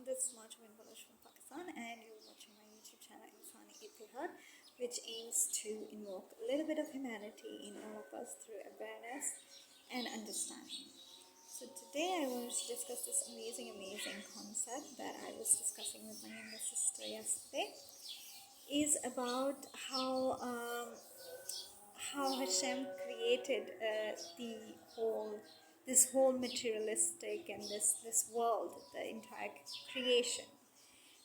This is Marjawin Balash from Pakistan, and you're watching my YouTube channel Insani Ittihad, which aims to invoke a little bit of humanity in all of us through awareness and understanding. So today I want to discuss this amazing concept that I was discussing with my younger sister yesterday. Is about how Hashem created this whole materialistic and this world, the entire creation.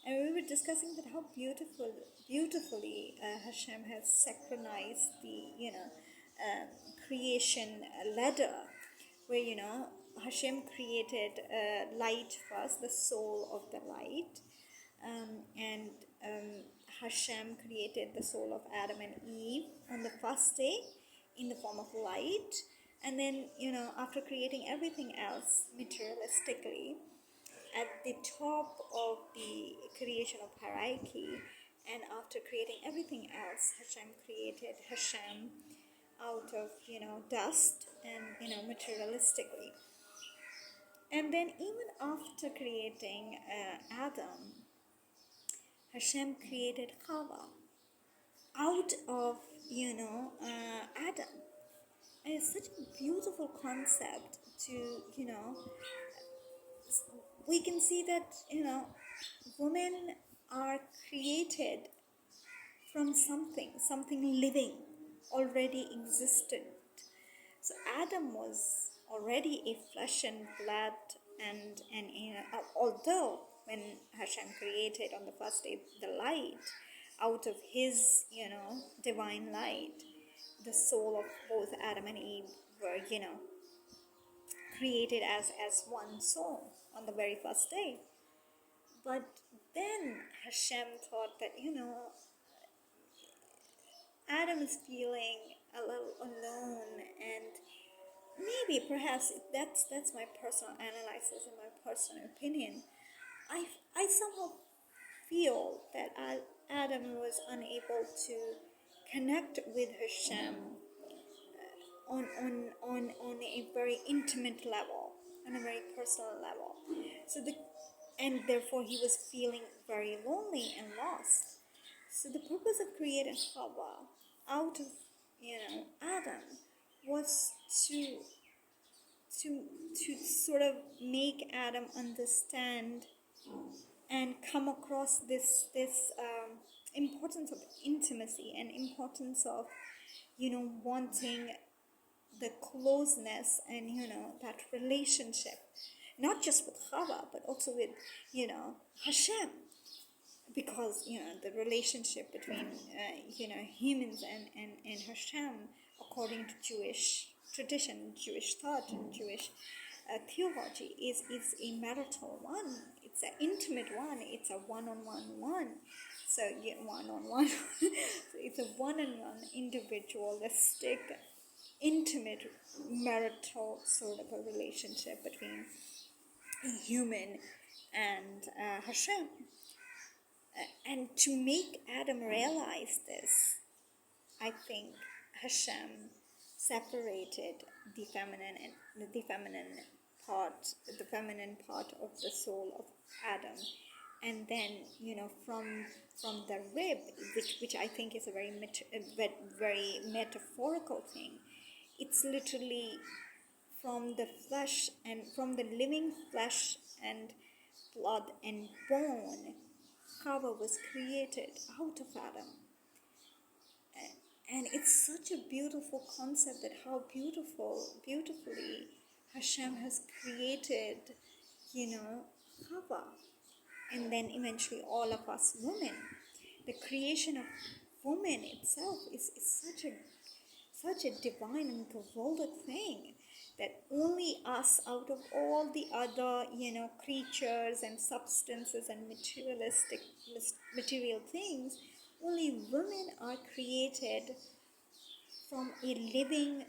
And we were discussing that how beautifully Hashem has synchronized the creation ladder, where Hashem created light first, the soul of the light, and Hashem created the soul of Adam and Eve on the first day in the form of light, and then after creating everything else materialistically, at the top of the creation of Heirachy, and after creating everything else, Hashem created Hashem out of dust and materialistically. And then even after creating Adam, Hashem created Chava out of Adam. And it's such a beautiful concept to we can see that women are created from something living, already existent. So Adam was already a flesh and blood, and although when Hashem created on the first day the light, out of his divine light, the soul of both Adam and Eve were created as one soul on the very first day. But then Hashem thought that Adam is feeling a little alone, and maybe perhaps that's my personal analysis and my personal opinion. I somehow feel that Adam was unable to connect with Hashem on a very intimate level, on a very personal level. And therefore he was feeling very lonely and lost. So the purpose of creating Chava out of Adam was to sort of make Adam understand and come across this importance of intimacy and importance of wanting the closeness and that relationship, not just with Chava but also with Hashem, because the relationship between humans and Hashem, according to Jewish tradition, Jewish thought, and Jewish theology, is a marital one. It's an intimate one. It's a one-on-one. So one-on-one. So it's a one-on-one, individualistic, intimate, marital sort of a relationship between a human and Hashem. And to make Adam realize this, I think Hashem separated the feminine part of the soul of Adam, and then from the rib, which I think is a very metaphorical thing. It's literally from the flesh and from the living flesh and blood and bone, Chava was created out of Adam. And it's such a beautiful concept that how beautifully Hashem has created, Chava, and then eventually all of us women. The creation of woman itself is such a divine and bewildered thing that only us, out of all the other creatures and substances and material things, only women are created from a living,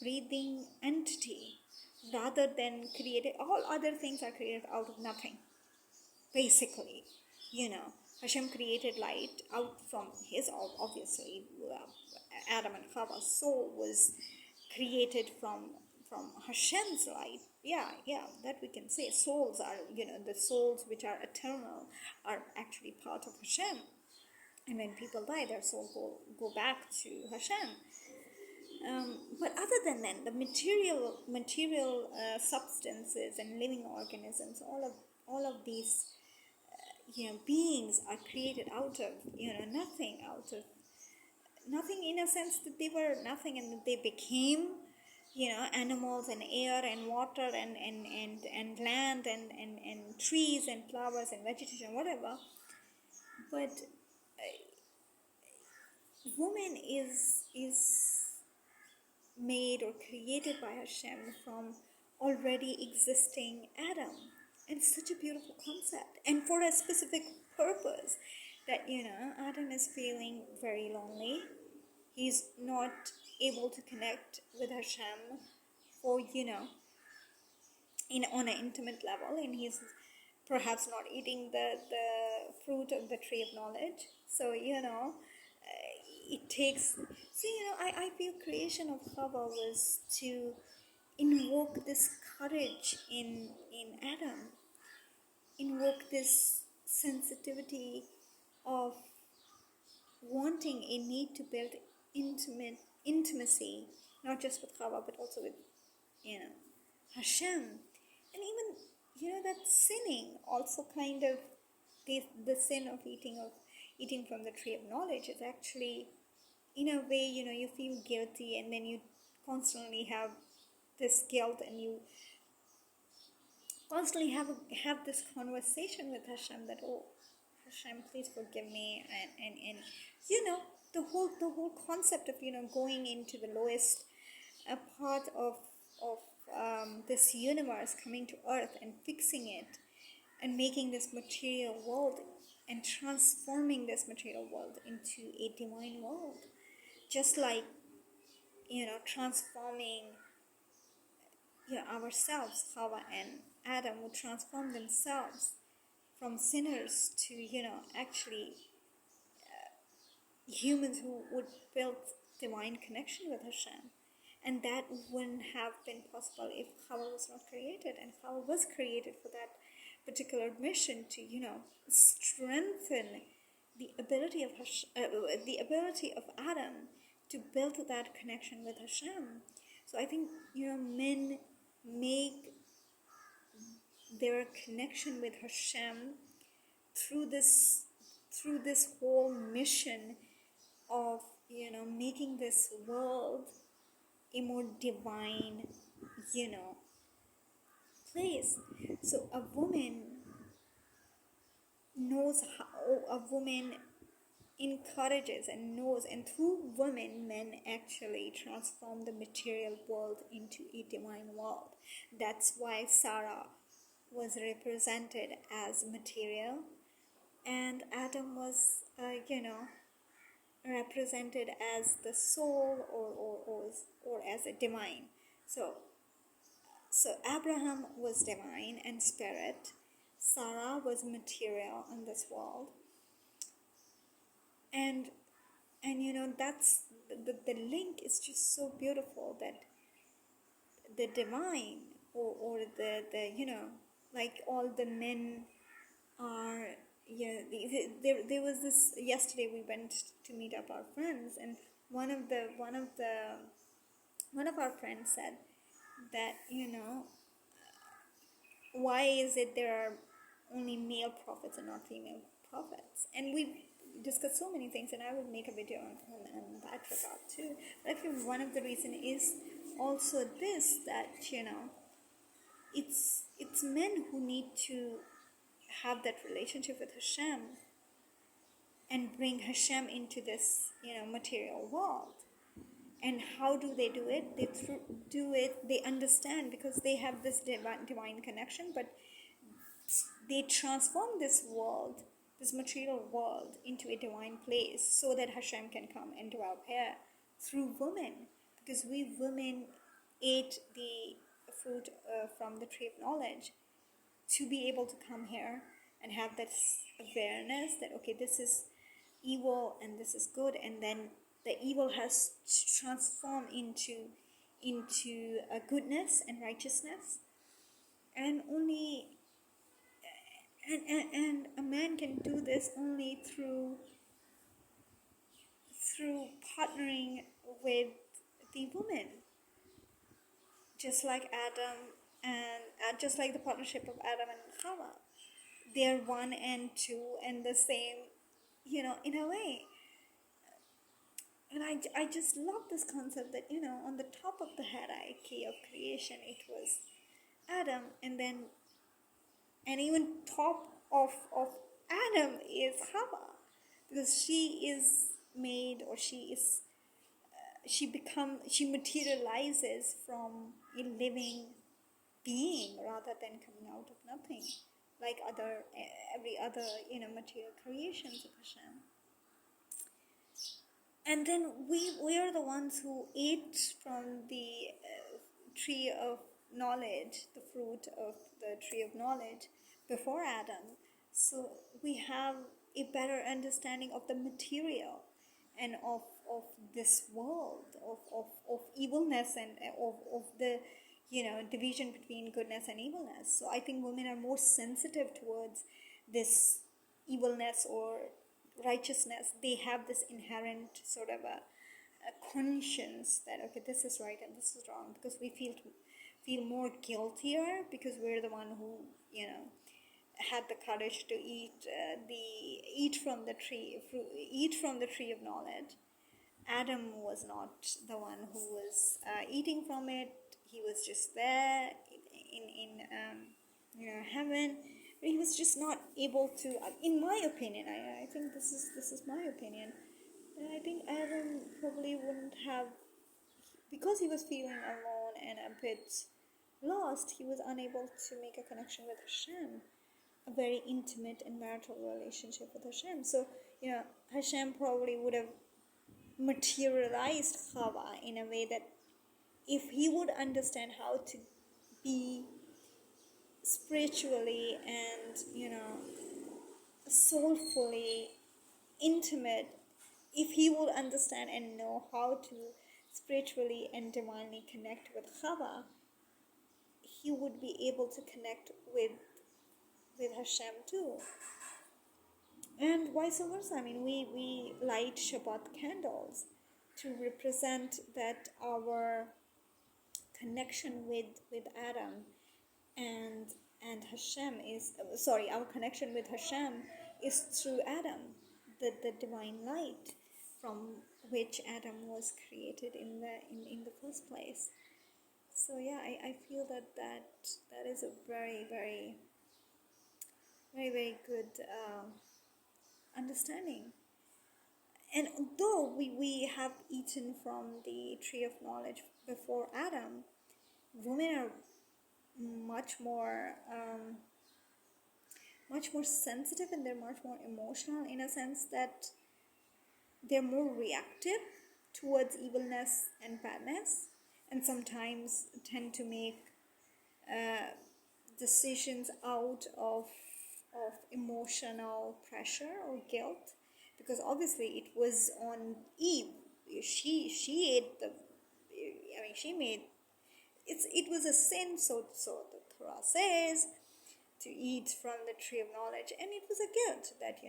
breathing entity, rather than created. All other things are created out of nothing. Basically, Hashem created light out from his, obviously, Adam and Chava's soul was created from Hashem's light, that we can say. Souls are, the souls which are eternal are actually part of Hashem. And when people die, their soul go back to Hashem. But other than that, the material substances and living organisms, all of these beings are created out of nothing, in a sense that they were nothing and that they became animals and air and water and land and trees and flowers and vegetation, whatever. But woman is made or created by Hashem from already existing Adam. And it's such a beautiful concept, and for a specific purpose, that Adam is feeling very lonely. He's not able to connect with Hashem for on an intimate level, and he's perhaps not eating the fruit of the tree of knowledge. So it takes, I feel creation of Chava was to invoke this courage in Adam, invoke this sensitivity of wanting a need to build intimacy, not just with Chava but also with Hashem. And even that sinning also kind of the sin of eating from the tree of knowledge is actually, in a way, you feel guilty, and then you constantly have this guilt, and you constantly have this conversation with Hashem that, oh Hashem, please forgive me, and the whole concept of going into the lowest part of this universe, coming to earth and fixing it and making this material world and transforming this material world into a divine world, just like transforming ourselves. Hawa and Adam would transform themselves from sinners to actually humans who would build divine connection with Hashem. And that wouldn't have been possible if Hawa was not created. And Hawa was created for that particular mission, to strengthen the ability of Adam to build that connection with Hashem. So I think men make their connection with Hashem through this whole mission of making this world a more divine place. So a woman knows how, a woman encourages and knows, and through women, men actually transform the material world into a divine world. That's why Sarah was represented as material, and Adam was represented as the soul, or as a divine. So Abraham was divine and spirit. Sarah was material in this world. And that's the link is just so beautiful, that the divine, or the like all the men are, there was this, yesterday we went to meet up our friends, and one of our friends said that why is it there are only male prophets and not female prophets? And we discussed so many things, and I will make a video on that regard too. But I feel one of the reasons is also this, that it's men who need to have that relationship with Hashem and bring Hashem into this material world. And how do they do it? They understand, because they have this divine connection, but they transform this world, this material world, into a divine place, so that Hashem can come and dwell here through women. Because we women ate the fruit from the tree of knowledge, to be able to come here and have this awareness that, okay, this is evil and this is good, and then the evil has transformed into a goodness and righteousness. and only and a man can do this only through partnering with the woman, just like Adam and just like the partnership of Adam and Hawa. They're one and two and the same, in a way. And I just love this concept that, on the top of the hierarchy of creation, it was Adam, and even top of Adam is Hawa, because she is made, or she materializes from a living being rather than coming out of nothing, like every other material creations of Hashem. And then we are the ones who ate from the tree of knowledge, the fruit of the tree of knowledge, before Adam. So we have a better understanding of the material and of this world, of evilness, and of the division between goodness and evilness. So I think women are more sensitive towards this evilness or righteousness. They have this inherent sort of a conscience that, okay, this is right and this is wrong, because we feel more guiltier because we're the one who had the courage to eat from the tree of knowledge. Adam was not the one who was eating from it. He was just there in heaven. But he was just not able to. In my opinion, I think this is my opinion. And I think Adam probably wouldn't have, because he was feeling alone and a bit lost. He was unable to make a connection with Hashem, a very intimate and marital relationship with Hashem. So Hashem probably would have materialized Hawa in a way that, if he would understand how to be spiritually and soulfully intimate, if he would understand and know how to spiritually and divinely connect with Hawa, he would be able to connect with Hashem too. And vice versa. I mean, we light Shabbat candles to represent that our connection with Adam and Hashem is, our connection with Hashem is through Adam, the divine light from which Adam was created in the first place. So yeah, I feel that is a very, very, very, very good understanding. And though we have eaten from the tree of knowledge before Adam, women are much more sensitive, and they're much more emotional, in a sense that they're more reactive towards evilness and badness, and sometimes tend to make decisions out of emotional pressure or guilt, because obviously it was on Eve. She ate she made it was a sin, so the Torah says, to eat from the tree of knowledge, and it was a guilt that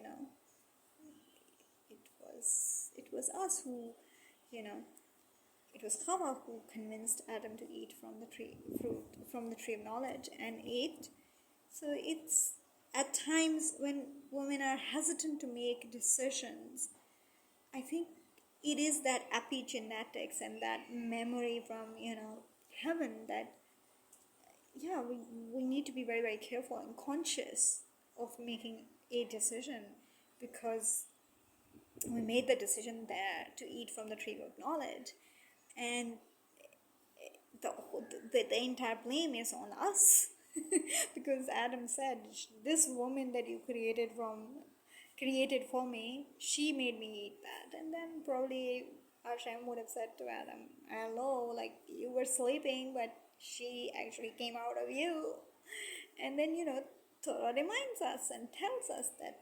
it was us who it was Hawa who convinced Adam to eat from the tree of knowledge, and ate. So it's at times when women are hesitant to make decisions, I think it is that epigenetics and that memory from heaven that we need to be very, very careful and conscious of making a decision, because we made the decision there to eat from the tree of knowledge, and the entire blame is on us. Because Adam said, this woman that you created for me, she made me eat that. And then probably Hashem would have said to Adam, hello, like, you were sleeping, but she actually came out of you. And then Torah reminds us and tells us that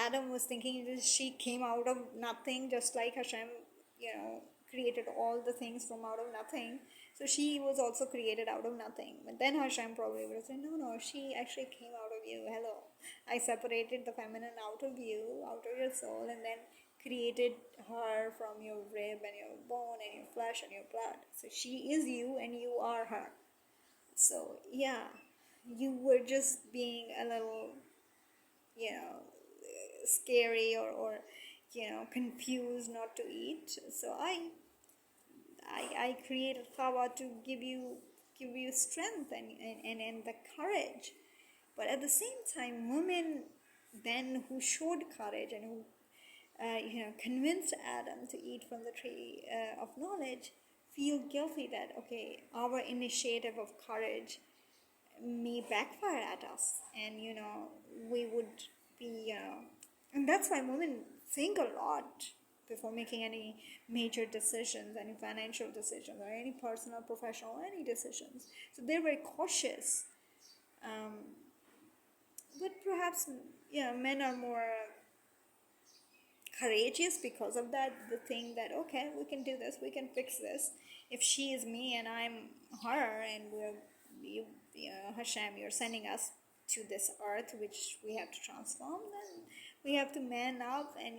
Adam was thinking she came out of nothing, just like Hashem created all the things from out of nothing. So she was also created out of nothing. But then Hashem probably would have said, no, no, she actually came out of you. Hello. I separated the feminine out of you, out of your soul, and then created her from your rib and your bone and your flesh and your blood. So she is you and you are her. So yeah, you were just being a little, scary or confused not to eat. So I created Kawa to give you strength and the courage. But at the same time, women then who showed courage and who convinced Adam to eat from the tree of knowledge feel guilty that, okay, our initiative of courage may backfire at us, and we would be, and that's why women think a lot before making any major decisions, any financial decisions, or any personal, professional, any decisions. So they're very cautious. But perhaps men are more courageous because of that. The thing that, okay, we can do this, we can fix this. If she is me and I'm her, and Hashem, you're sending us to this earth which we have to transform, then we have to man up and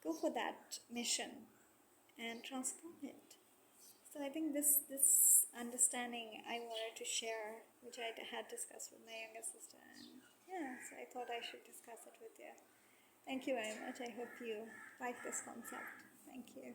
go for that mission and transform it. So I think this understanding I wanted to share, which I had discussed with my younger sister, and so I thought I should discuss it with you. Thank you very much. I hope you like this concept. Thank you.